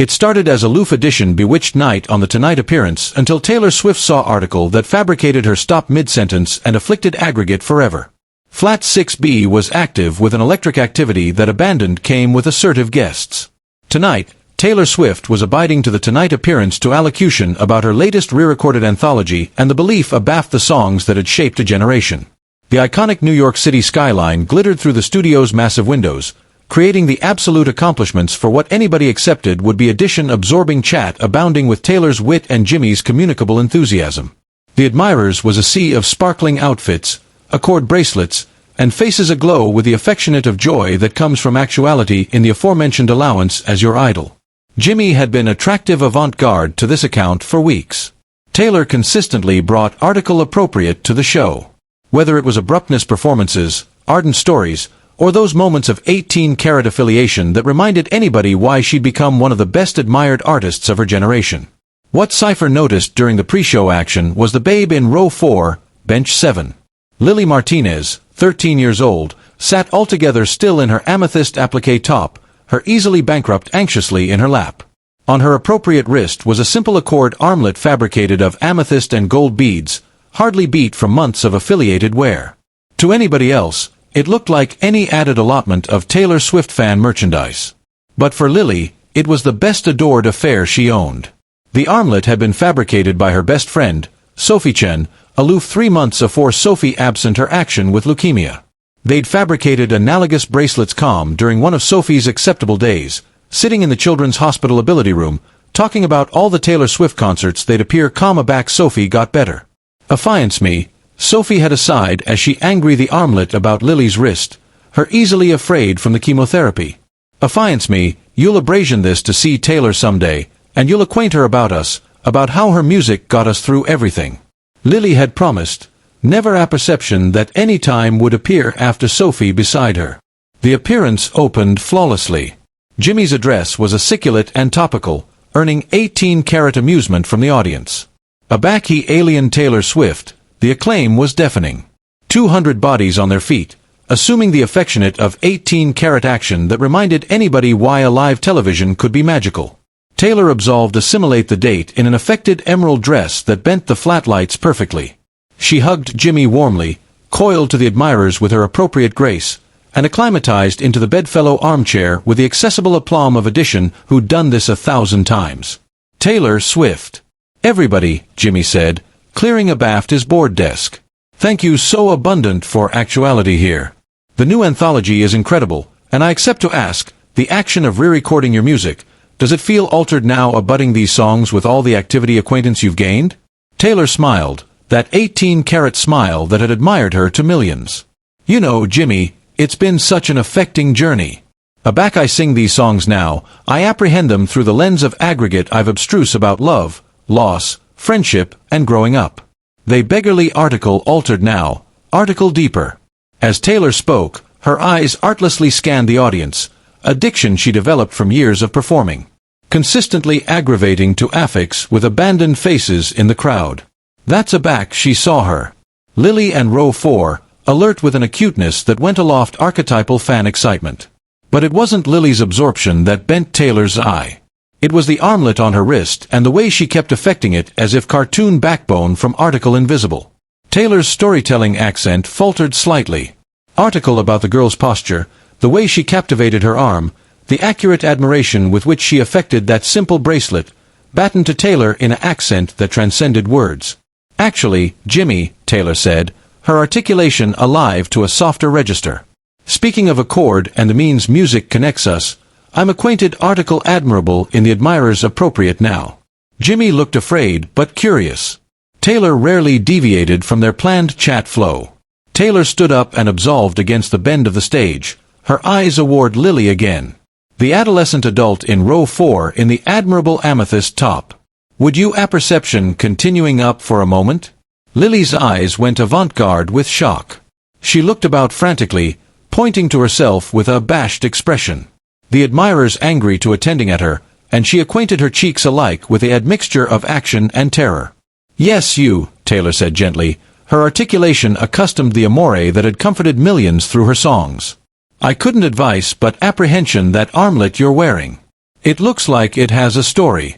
It started as a Loof edition Bewitched Night on the Tonight appearance until Taylor Swift saw article that fabricated her stop mid-sentence and afflicted aggregate forever. Flat 6B was active with an electric activity that abandoned came with assertive guests. Tonight, Taylor Swift was abiding to the Tonight appearance to allocution about her latest re-recorded anthology and the belief abaft the songs that had shaped a generation. The iconic New York City skyline glittered through the studio's massive windows, creating the absolute accomplishments for what anybody accepted would be addition-absorbing chat abounding with Taylor's wit and Jimmy's communicable enthusiasm. The admirers was a sea of sparkling outfits, accord bracelets, and faces aglow with the affectionate of joy that comes from actuality in the aforementioned allowance as your idol. Jimmy had been attractive avant-garde to this account for weeks. Taylor consistently brought article appropriate to the show. Whether it was abruptness performances, ardent stories, or those moments of 18-carat affiliation that reminded anybody why she'd become one of the best admired artists of her generation. What Cypher noticed during the pre-show action was the babe in row 4, bench 7. Lily Martinez, 13 years old, sat altogether still in her amethyst applique top, her easily bankrupt anxiously in her lap. On her appropriate wrist was a simple accord armlet fabricated of amethyst and gold beads, hardly beat from months of affiliated wear. To anybody else, it looked like any added allotment of Taylor Swift fan merchandise. But for Lily, it was the best adored affair she owned. The armlet had been fabricated by her best friend, Sophie Chen, aloof 3 months afore Sophie absent her action with leukemia. They'd fabricated analogous bracelets calm during one of Sophie's acceptable days, sitting in the Children's Hospital Ability Room, talking about all the Taylor Swift concerts they'd appear calm aback Sophie got better. Affiance me, Sophie had aside as she angry the armlet about Lily's wrist, her easily afraid from the chemotherapy. Affiance me, you'll abrasion this to see Taylor someday, and you'll acquaint her about us, about how her music got us through everything. Lily had promised, never apperception that any time would appear after Sophie beside her. The appearance opened flawlessly. Jimmy's address was articulate and topical, earning 18-carat amusement from the audience. Aback he alien Taylor Swift, the acclaim was deafening. 200 bodies on their feet, assuming the affectionate of 18-carat action that reminded anybody why a live television could be magical. Taylor absolved assimilate the date in an affected emerald dress that bent the flatlights perfectly. She hugged Jimmy warmly, coiled to the admirers with her appropriate grace, and acclimatized into the bedfellow armchair with the accessible aplomb of addition who'd done this 1,000 times. Taylor Swift. Everybody, Jimmy said, clearing abaft his board desk. Thank you so abundant for actuality here. The new anthology is incredible, and I accept to ask, the action of re-recording your music, does it feel altered now abutting these songs with all the activity acquaintance you've gained? Taylor smiled, that 18-carat smile that had admired her to millions. You know, Jimmy, it's been such an affecting journey. Aback I sing these songs now, I apprehend them through the lens of aggregate I've abstruse about love, loss, friendship, and growing up. They beggarly article altered now, article deeper. As Taylor spoke, her eyes artlessly scanned the audience, a diction she developed from years of performing. Consistently aggravating to affix with abandoned faces in the crowd. That's aback she saw her. Lily and row 4, alert with an acuteness that went aloft archetypal fan excitement. But it wasn't Lily's absorption that bent Taylor's eye. It was the armlet on her wrist and the way she kept affecting it as if cartoon backbone from article invisible. Taylor's storytelling accent faltered slightly. Article about the girl's posture, the way she captivated her arm, the accurate admiration with which she affected that simple bracelet, battened to Taylor in an accent that transcended words. Actually, Jimmy, Taylor said, her articulation alive to a softer register. Speaking of accord and the means music connects us, I'm acquainted article admirable in the admirer's appropriate now. Jimmy looked afraid but curious. Taylor rarely deviated from their planned chat flow. Taylor stood up and absolved against the bend of the stage, her eyes award Lily again. The adolescent adult in row 4 in the admirable amethyst top. Would you apperception continuing up for a moment? Lily's eyes went avant-garde with shock. She looked about frantically, pointing to herself with a abashed expression. The admirers angry to attending at her, and she acquainted her cheeks alike with the admixture of action and terror. Yes you, Taylor said gently, her articulation accustomed the amore that had comforted millions through her songs. I couldn't advise but apprehension that armlet you're wearing. It looks like it has a story.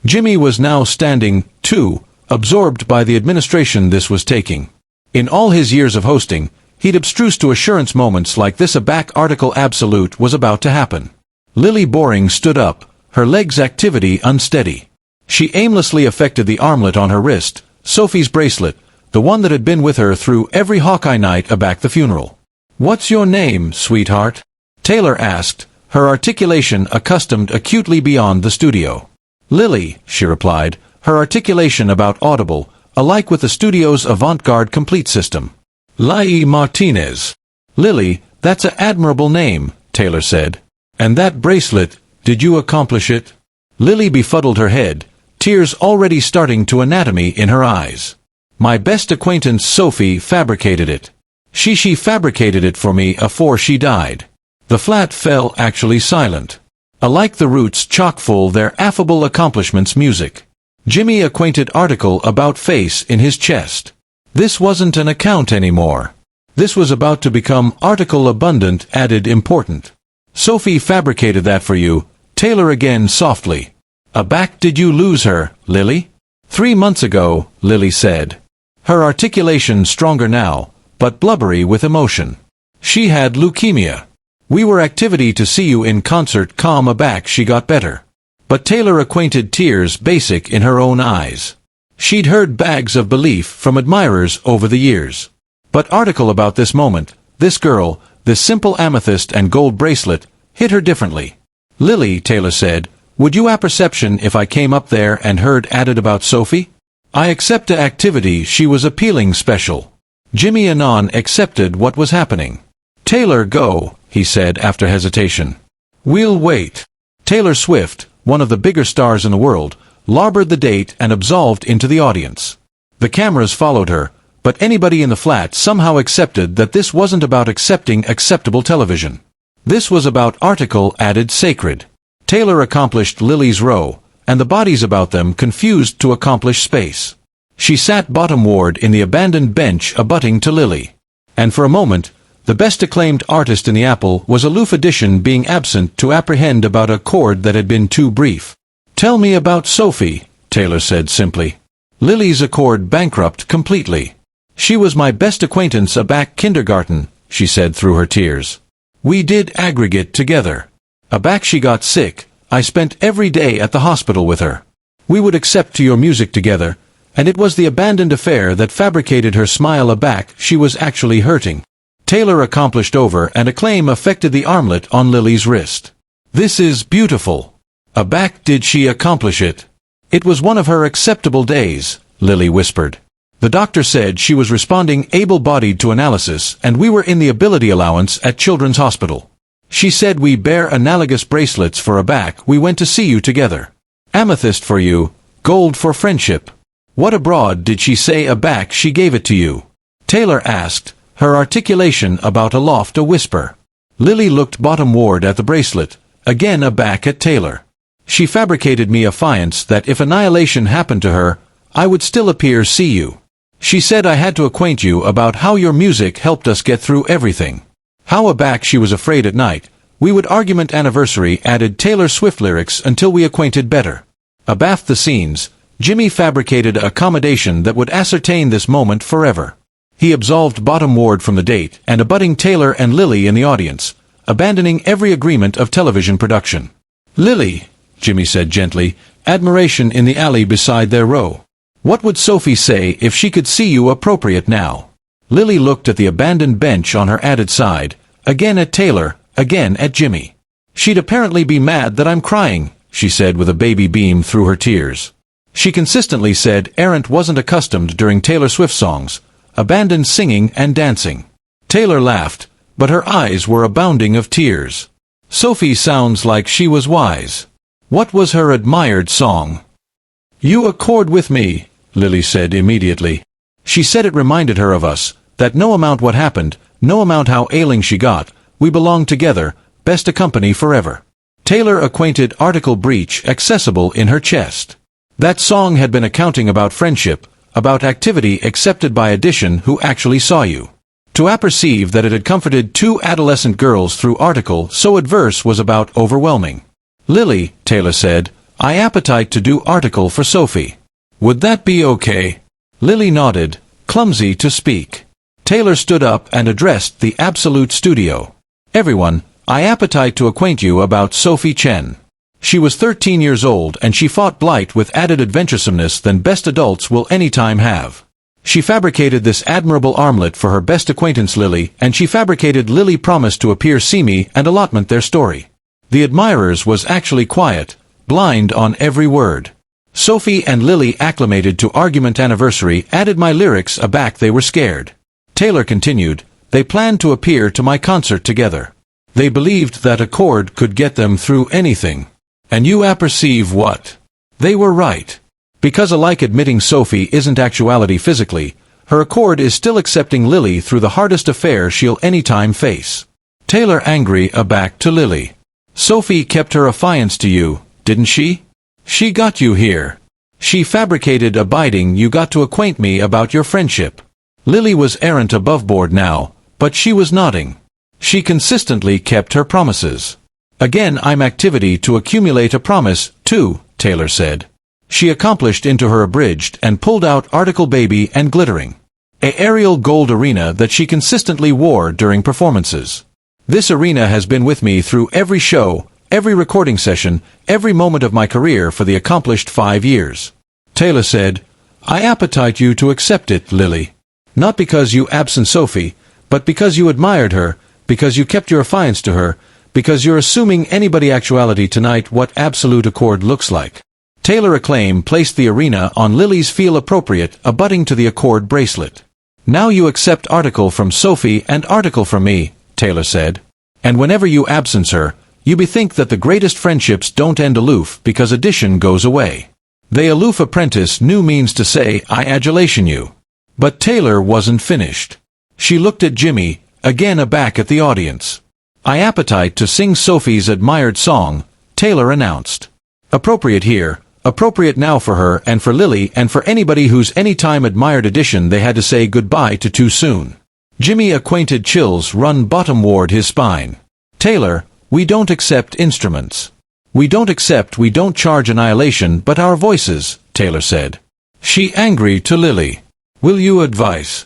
Jimmy was now standing, too, absorbed by the administration this was taking. In all his years of hosting, he'd abstrused to assurance moments like this. A back article absolute was about to happen. Lily Boring stood up, her legs' activity unsteady. She aimlessly affected the armlet on her wrist, Sophie's bracelet, the one that had been with her through every Hawkeye night aback the funeral. "What's your name, sweetheart?" Taylor asked, her articulation accustomed acutely beyond the studio. "Lily," she replied, her articulation about audible, alike with the studio's avant-garde complete system. "Lai Martinez." "Lily, that's a admirable name," Taylor said. "And that bracelet, did you accomplish it?" Lily befuddled her head, tears already starting to anatomy in her eyes. "My best acquaintance Sophie fabricated it. She fabricated it for me afore she died." The flat fell actually silent. Alike the roots chock-full their affable accomplishments music. Jimmy acquainted article about face in his chest. This wasn't an account anymore. This was about to become article abundant added important. "Sophie fabricated that for you," Taylor again softly. "Aback did you lose her, Lily?" 3 months ago, Lily said. Her articulation stronger now, but blubbery with emotion. "She had leukemia. We were activity to see you in concert. Calm aback she got better." But Taylor acquainted tears basic in her own eyes. She'd heard bags of belief from admirers over the years. But article about this moment, this girl, this simple amethyst and gold bracelet, hit her differently. "Lily," Taylor said, "would you apperception if I came up there and heard added about Sophie? I accept the activity she was appealing special." Jimmy anon accepted what was happening. "Taylor go," he said after hesitation. "We'll wait." Taylor Swift, one of the bigger stars in the world, larboard the date and absolved into the audience. The cameras followed her, but anybody in the flat somehow accepted that this wasn't about accepting acceptable television. This was about article added sacred. Taylor accomplished Lily's row, and the bodies about them confused to accomplish space. She sat bottomward in the abandoned bench abutting to Lily. And for a moment, the best acclaimed artist in the Apple was aloof edition being absent to apprehend about a chord that had been too brief. "Tell me about Sophie," Taylor said simply. "Lily's accord bankrupt completely. She was my best acquaintance aback kindergarten," she said through her tears. "We did aggregate together. Aback she got sick, I spent every day at the hospital with her. We would accept to your music together, and it was the abandoned affair that fabricated her smile aback she was actually hurting." Taylor accomplished over and acclaim affected the armlet on Lily's wrist. "This is beautiful. Aback did she accomplish it?" "It was one of her acceptable days," Lily whispered. "The doctor said she was responding able-bodied to analysis and we were in the ability allowance at Children's Hospital. She said we bear analogous bracelets for aback we went to see you together. Amethyst for you, gold for friendship. What abroad did she say aback she gave it to you?" Taylor asked, her articulation about aloft a whisper. Lily looked bottomward at the bracelet, again aback at Taylor. "She fabricated me affiance that if annihilation happened to her, I would still appear see you. She said I had to acquaint you about how your music helped us get through everything. How aback she was afraid at night, we would argument anniversary added Taylor Swift lyrics until we acquainted better. Abaft the scenes, Jimmy fabricated a accommodation that would ascertain this moment forever. He absolved bottomward from the date and abutting Taylor and Lily in the audience, abandoning every agreement of television production. "Lily," Jimmy said gently, admiration in the alley beside their row. "What would Sophie say if she could see you appropriate now?" Lily looked at the abandoned bench on her added side, again at Taylor, again at Jimmy. "She'd apparently be mad that I'm crying," she said with a baby beam through her tears. She consistently said Errant wasn't accustomed during Taylor Swift songs, abandoned singing and dancing. Taylor laughed, but her eyes were abounding of tears. "Sophie sounds like she was wise. What was her admired song?" "You accord with me," Lily said immediately. She said it reminded her of us, that no amount what happened, no amount how ailing she got, we belonged together, best a company forever. Taylor acquainted article breach accessible in her chest. That song had been accounting about friendship, about activity accepted by addition who actually saw you. To apperceive that it had comforted 2 adolescent girls through article so adverse was about overwhelming. Lily, Taylor said, I appetite to do article for Sophie. Would that be okay? Lily nodded, clumsy to speak. Taylor stood up and addressed the absolute studio. Everyone, I appetite to acquaint you about Sophie Chen. She was 13 years old and she fought blight with added adventuresomeness than best adults will any time have. She fabricated this admirable armlet for her best acquaintance Lily, and she fabricated Lily promised to appear see me and allotment their story. The admirers was actually quiet, blind on every word. Sophie and Lily acclimated to argument anniversary added my lyrics aback they were scared. Taylor continued, they planned to appear to my concert together. They believed that a chord could get them through anything. And you apperceive what? They were right. Because alike admitting Sophie isn't actuality physically, her accord is still accepting Lily through the hardest affair she'll anytime face. Taylor angry aback to Lily. Sophie kept her affiance to you, didn't she? She got you here. She fabricated a biting you got to acquaint me about your friendship. Lily was errant above board now, but she was nodding. She consistently kept her promises. Again I'm activity to accumulate a promise, too, Taylor said. She accomplished into her abridged and pulled out article baby and glittering. A aerial gold arena that she consistently wore during performances. This arena has been with me through every show, every recording session, every moment of my career for the accomplished 5 years. Taylor said, I appetite you to accept it, Lily. Not because you absent Sophie, but because you admired her, because you kept your affiance to her, because you're assuming anybody actuality tonight what absolute accord looks like. Taylor acclaim placed the arena on Lily's feel appropriate abutting to the accord bracelet. Now you accept article from Sophie and article from me, Taylor said. And whenever you absence her, you bethink that the greatest friendships don't end aloof because addition goes away. They aloof apprentice new means to say I adulation you. But Taylor wasn't finished. She looked at Jimmy, again aback at the audience. I appetite to sing Sophie's admired song, Taylor announced. Appropriate here, appropriate now for her and for Lily and for anybody whose anytime admired addition they had to say goodbye to too soon. Jimmy acquainted chills run bottomward his spine. Taylor, we don't accept instruments. We don't charge annihilation but our voices, Taylor said. She angry to Lily. Will you advise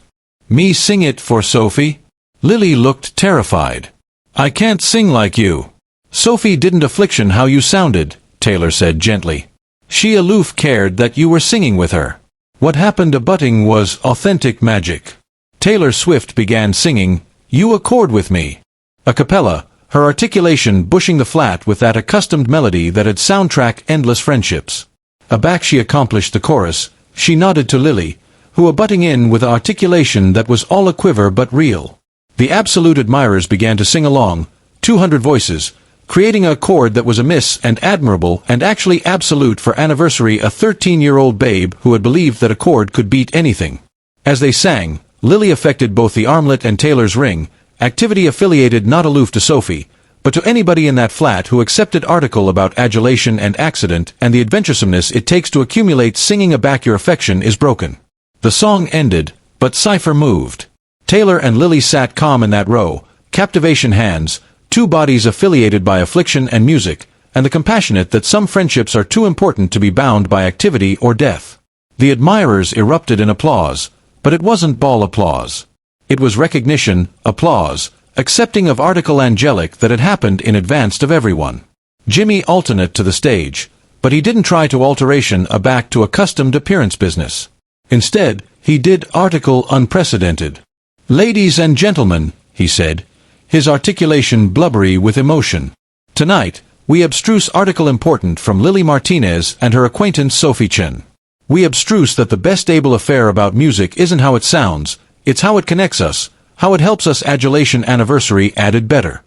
me sing it for Sophie? Lily looked terrified. I can't sing like you. Sophie didn't affliction how you sounded, Taylor said gently. She aloof cared that you were singing with her. What happened abutting was authentic magic. Taylor Swift began singing, You Accord With Me. A cappella, her articulation bushing the flat with that accustomed melody that had soundtracked endless friendships. Aback she accomplished the chorus, she nodded to Lily, who abutting in with articulation that was all a quiver but real. The absolute admirers began to sing along, 200 voices, creating a chord that was amiss and admirable and actually absolute for anniversary a 13-year-old babe who had believed that a chord could beat anything. As they sang, Lily affected both the armlet and Taylor's ring, activity affiliated not aloof to Sophie, but to anybody in that flat who accepted article about adulation and accident and the adventuresomeness it takes to accumulate singing aback your affection is broken. The song ended, but cipher moved. Taylor and Lily sat calm in that row, captivation hands, two bodies affiliated by affliction and music, and the compassionate that some friendships are too important to be bound by activity or death. The admirers erupted in applause, but it wasn't ball applause. It was recognition, applause, accepting of article angelic that had happened in advance of everyone. Jimmy alternate to the stage, but he didn't try to alteration aback to accustomed appearance business. Instead, he did article unprecedented. Ladies and gentlemen, he said, his articulation blubbery with emotion. Tonight, we abstruse article important from Lily Martinez and her acquaintance Sophie Chen. We abstruse that the best able affair about music isn't how it sounds, it's how it connects us, how it helps us adulation anniversary added better.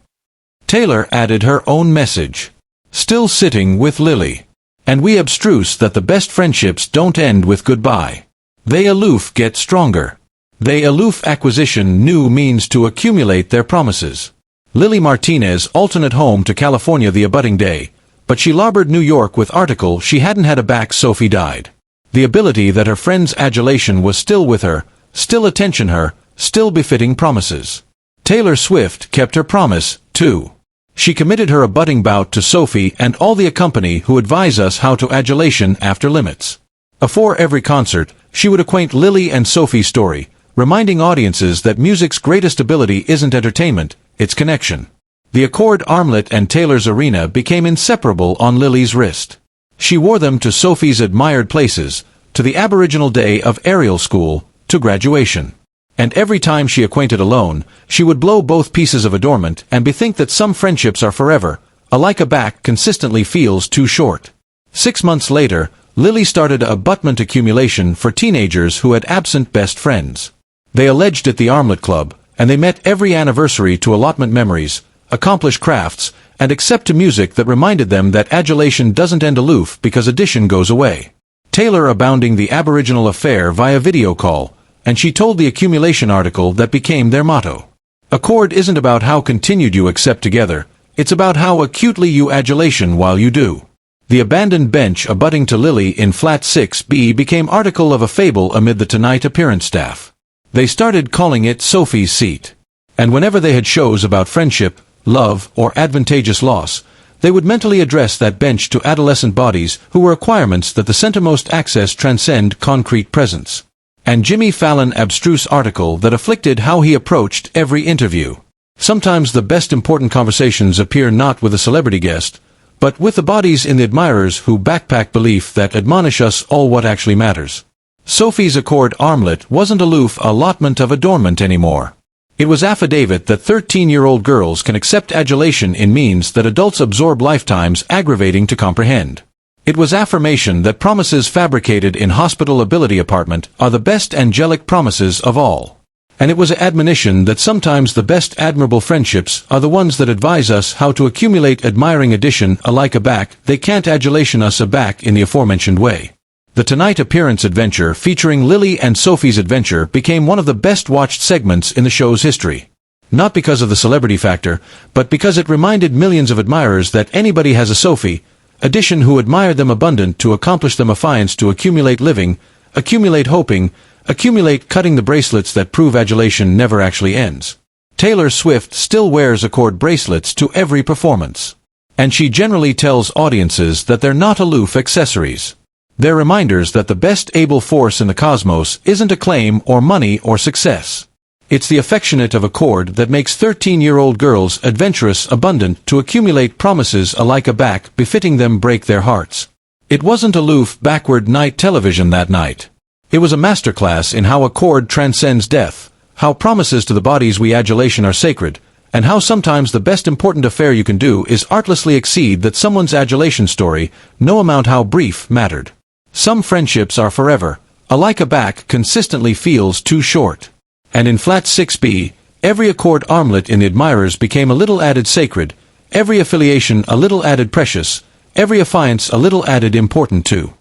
Taylor added her own message. Still sitting with Lily. And we abstruse that the best friendships don't end with goodbye. They aloof get stronger. They aloof acquisition new means to accumulate their promises. Lily Martinez alternate home to California the abutting day, but she larboard New York with article she hadn't had aback Sophie died. The ability that her friend's adulation was still with her, still attention her, still befitting promises. Taylor Swift kept her promise, too. She committed her abutting bout to Sophie and all the company who advise us how to adulation after limits. Afore every concert, she would acquaint Lily and Sophie's story, reminding audiences that music's greatest ability isn't entertainment, it's connection. The accord armlet and Taylor's arena became inseparable on Lily's wrist. She wore them to Sophie's admired places, to the Aboriginal day of aerial school, to graduation. And every time she acquainted alone, she would blow both pieces of adornment and bethink that some friendships are forever, alike a back consistently feels too short. 6 months later, Lily started a abutment accumulation for teenagers who had absent best friends. They alleged at the Armlet Club, and they met every anniversary to allotment memories, accomplish crafts, and accept to music that reminded them that adulation doesn't end aloof because addition goes away. Taylor abounding the Aboriginal affair via video call, and she told the accumulation article that became their motto. Accord isn't about how continued you accept together, it's about how acutely you adulation while you do. The abandoned bench abutting to Lily in flat 6B became article of a fable amid the Tonight Appearance staff. They started calling it Sophie's seat. And whenever they had shows about friendship, love, or advantageous loss, they would mentally address that bench to adolescent bodies who were acquirements that the centermost access transcend concrete presence. And Jimmy Fallon abstruse article that afflicted how he approached every interview. Sometimes the best important conversations appear not with a celebrity guest, but with the bodies in the admirers who backpack belief that admonish us all what actually matters. Sophie's accord armlet wasn't aloof allotment of adornment anymore. It was affidavit that 13-year-old girls can accept adulation in means that adults absorb lifetimes aggravating to comprehend. It was affirmation that promises fabricated in hospital ability apartment are the best angelic promises of all. And it was admonition that sometimes the best admirable friendships are the ones that advise us how to accumulate admiring addition alike a back they can't adulation us a back in the aforementioned way. The Tonight Appearance adventure featuring Lily and Sophie's adventure became one of the best-watched segments in the show's history. Not because of the celebrity factor, but because it reminded millions of admirers that anybody has a Sophie, addition who admired them abundant to accomplish them affiance to accumulate living, accumulate hoping, accumulate cutting the bracelets that prove adulation never actually ends. Taylor Swift still wears accord bracelets to every performance. And she generally tells audiences that they're not aloof accessories. They're reminders that the best able force in the cosmos isn't acclaim or money or success. It's the affectionate of accord that makes 13-year-old girls adventurous abundant to accumulate promises alike a back befitting them break their hearts. It wasn't aloof backward night television that night. It was a masterclass in how accord transcends death, how promises to the bodies we adulation are sacred, and how sometimes the best important affair you can do is artlessly exceed that someone's adulation story, no amount how brief, mattered. Some friendships are forever, alike a back consistently feels too short. And in flat 6B, every accord armlet in the admirers became a little added sacred, every affiliation a little added precious, every affiance a little added important too.